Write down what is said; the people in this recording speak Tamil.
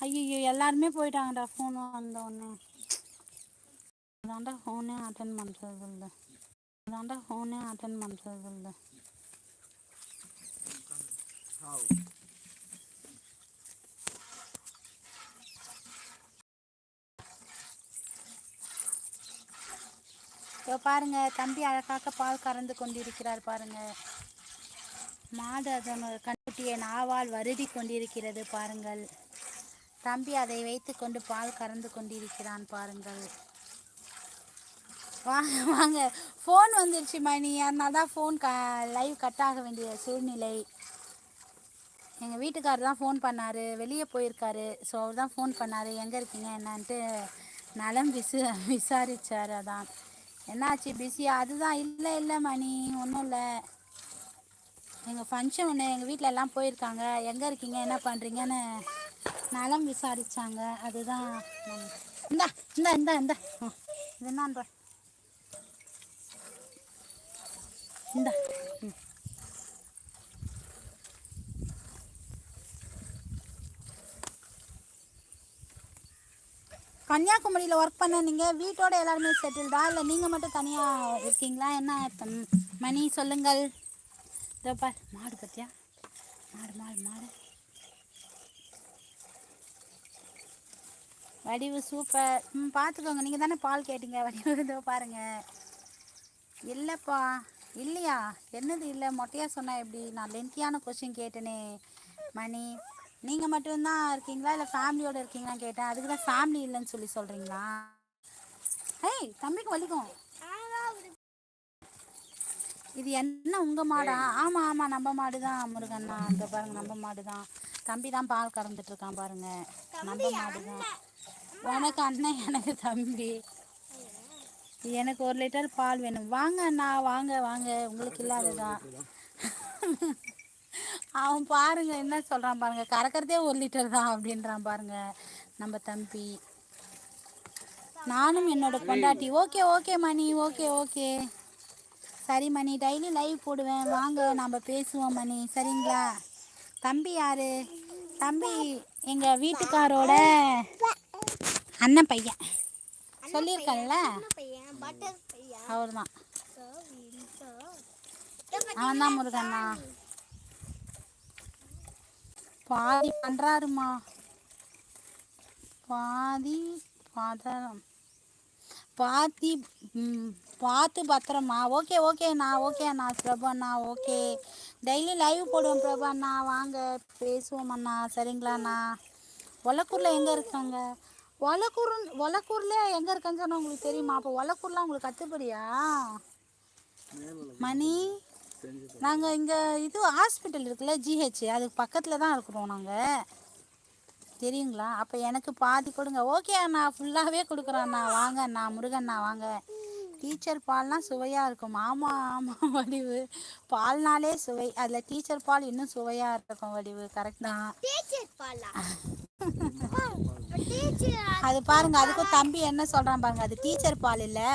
ஐயோ எல்லாருமே போயிட்டாங்கடா. ஃபோன் வந்தோடனே அதான்டா ஃபோனே அட்டன் பண்ணுறது இல்லை. இப்போ பாருங்க, தம்பி அழகாக பால் கறந்து கொண்டிருக்கிறார் பாருங்க. மாடு அதனோட கண்ணுட்டியை நாவால் வருடி கொண்டிருக்கிறது பாருங்கள். தம்பி அதை வைத்து கொண்டு பால் கறந்து கொண்டிருக்கிறான் பாருங்கள். வாங்க வாங்க, ஃபோன் வந்துருச்சு மணி, அதனால தான் ஃபோன் லைவ் கட் ஆக வேண்டிய சூழ்நிலை. எங்கள் வீட்டுக்காரர் தான் ஃபோன் பண்ணார், வெளியே போயிருக்காரு. ஸோ அவர் தான் ஃபோன் பண்ணார், எங்கே இருக்கீங்க என்னான்ட்டு நலம் விசாரித்தார். அதான் என்னாச்சு பிஸியா? அதுதான் இல்லை மணி, ஒன்றும் இல்லை. எங்கள் ஃபங்க்ஷன் ஒன்று, எங்கள் வீட்டில் எல்லாம் போயிருக்காங்க. எங்கே இருக்கீங்க, என்ன பண்ணுறீங்கன்னு நலம் விசாரித்தாங்க. அதுதான். இந்தா இந்தா இந்தா இந்தா இது என்னான்ற இந்த கன்னியாகுமரியில் ஒர்க் பண்ண நீங்கள் வீட்டோட எல்லாருமே செட்டில்டா, இல்லை நீங்கள் மட்டும் தனியாக இருக்கீங்களா? என்ன மணி சொல்லுங்கள். இதோ பார், மாடு பற்றியா? மாடு வடிவு சூப்பர். பார்த்துக்கோங்க, நீங்கள் தானே பால் கேட்டீங்க. வடிவு இதோ பாருங்கள். இல்லைப்பா, இல்லையா? என்னது இல்லை? மொட்டையாக சொன்னால் எப்படி? நான் லென்த்தியான கொஸ்டின் கேட்டேனே மணி. நீங்கள் மட்டும்தான் இருக்கீங்களா, இல்லை ஃபேமிலியோடு இருக்கீங்களான்னு கேட்டேன். அதுக்கு தான் ஃபேமிலி இல்லைன்னு சொல்கிறீங்களா? ஏய், தம்பிக்கு வலிக்கும். இது என்ன உங்கள் மாடா? ஆமாம் நம்ம மாடு தான் முருகண்ணா. அங்கே பாருங்கள், நம்ம மாடு தான். தம்பி தான் பால் கறந்துட்டுருக்கான் பாருங்கள். நம்ம மாடு தான். உனக்கு அண்ணன், எனக்கு தம்பி. எனக்கு 1 லிட்டர் பால் வேணும். வாங்க அண்ணா, வாங்க உங்களுக்கு இல்லாததான். அவன் பாருங்க என்ன சொல்கிறான் பாருங்க, கறக்கிறதே 1 லிட்டர் தான் அப்படின்றான் பாருங்க நம்ம தம்பி. நானும் என்னோட பொண்டாட்டி. ஓகே மணி, ஓகே சரி மணி, டெய்லி லைவ் போடுவேன், வாங்க நம்ம பேசுவோம் மணி, சரிங்களா? தம்பி யாரு? தம்பி எங்கள் வீட்டுக்காரோட அண்ணன் பையன், சொல்லியிருக்கேன்ல, அவர் தான். அவன் தான் முருகண்ணா. பாதி பண்ணுறாருமா, பாதி பார்த்து பத்திரமா. ஓகேண்ணா பிரபண்ணா. ஓகே, டெய்லி லைவ் போடுவோம் பிரபண்ணா, வாங்க பேசுவோம் அண்ணா, சரிங்களாண்ணா? ஒலக்கூரில் எங்கே இருக்காங்க? ஒலக்கூரில் எங்கே இருக்கான்னு சொன்னால் உங்களுக்கு தெரியுமா? அப்போ ஒலக்கூர்லாம் உங்களுக்கு கற்றுப்படியா மணி? நாங்கள் இங்கே இது ஹாஸ்பிட்டல் இருக்குல்ல, ஜிஹெச், அதுக்கு பக்கத்தில் தான் இருக்கிறோம் நாங்கள், தெரியுங்களா? அப்போ எனக்கு பாதி கொடுங்க. ஓகே அண்ணா, ஃபுல்லாகவே கொடுக்குறோண்ணா, வாங்க அண்ணா, முருகண்ணா வாங்க. டீச்சர் பால்னால் சுவையாக இருக்கும். ஆமாம் வடிவு, பால்னாலே சுவை, அதில் டீச்சர் பால் இன்னும் சுவையாக இருக்கும் வடிவு. கரெக்ட் தான். அது பாருங்க, அதுக்கும் தம்பி என்ன சொல்கிறான் பாருங்க, அது டீச்சர் பால் இல்லை,